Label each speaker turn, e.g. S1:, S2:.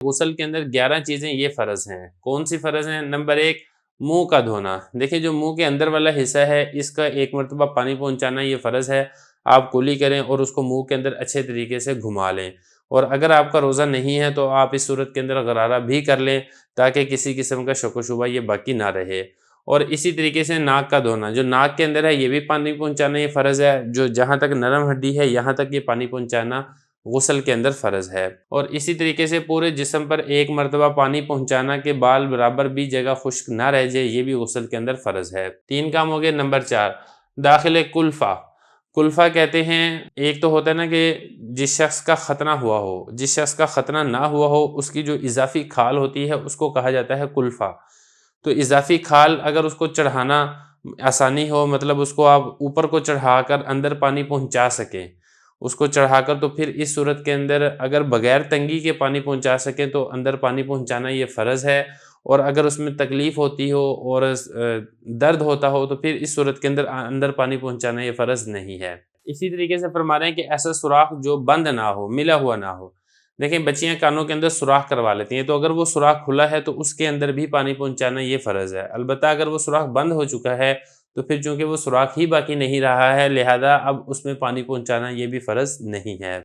S1: غسل کے اندر 11 چیزیں یہ فرض ہیں۔ کون سی فرض ہیں؟ نمبر 1 منہ کا دھونا۔ دیکھیں جو منہ کے اندر والا حصہ ہے اس کا ایک مرتبہ پانی پہنچانا یہ فرض ہے۔ آپ کلی کریں اور اس کو منہ کے اندر اچھے طریقے سے گھما لیں، اور اگر آپ کا روزہ نہیں ہے تو آپ اس صورت کے اندر غرارہ بھی کر لیں تاکہ کسی قسم کا شک و شبہ یہ باقی نہ رہے۔ اور اسی طریقے سے ناک کا دھونا، جو ناک کے اندر ہے یہ بھی پانی پہنچانا یہ فرض ہے، جو جہاں تک نرم ہڈی ہے یہاں تک یہ پانی پہنچانا غسل کے اندر فرض ہے۔ اور اسی طریقے سے پورے جسم پر ایک مرتبہ پانی پہنچانا کہ بال برابر بھی جگہ خشک نہ رہ جائے، یہ بھی غسل کے اندر فرض ہے۔ 3 کام ہو گئے۔ نمبر 4 داخل کلفہ۔ کلفہ کہتے ہیں، ایک تو ہوتا ہے نا کہ جس شخص کا ختنہ ہوا ہو، جس شخص کا ختنہ نہ ہوا ہو اس کی جو اضافی کھال ہوتی ہے اس کو کہا جاتا ہے کلفہ۔ تو اضافی کھال اگر اس کو چڑھانا آسانی ہو، مطلب اس کو آپ اوپر کو چڑھا کر اندر پانی پہنچا سکیں، اس کو چڑھا کر، تو پھر اس صورت کے اندر اگر بغیر تنگی کے پانی پہنچا سکیں تو اندر پانی پہنچانا یہ فرض ہے، اور اگر اس میں تکلیف ہوتی ہو اور درد ہوتا ہو تو پھر اس صورت کے اندر اندر پانی پہنچانا یہ فرض نہیں ہے۔ اسی طریقے سے فرما رہے ہیں کہ ایسا سوراخ جو بند نہ ہو، ملا ہوا نہ ہو۔ دیکھیں بچیاں کانوں کے اندر سوراخ کروا لیتی ہیں، تو اگر وہ سوراخ کھلا ہے تو اس کے اندر بھی پانی پہنچانا یہ فرض ہے۔ البتہ اگر وہ سوراخ بند ہو چکا ہے تو پھر چونکہ وہ سوراخ ہی باقی نہیں رہا ہے، لہذا اب اس میں پانی پہنچانا یہ بھی فرض نہیں ہے۔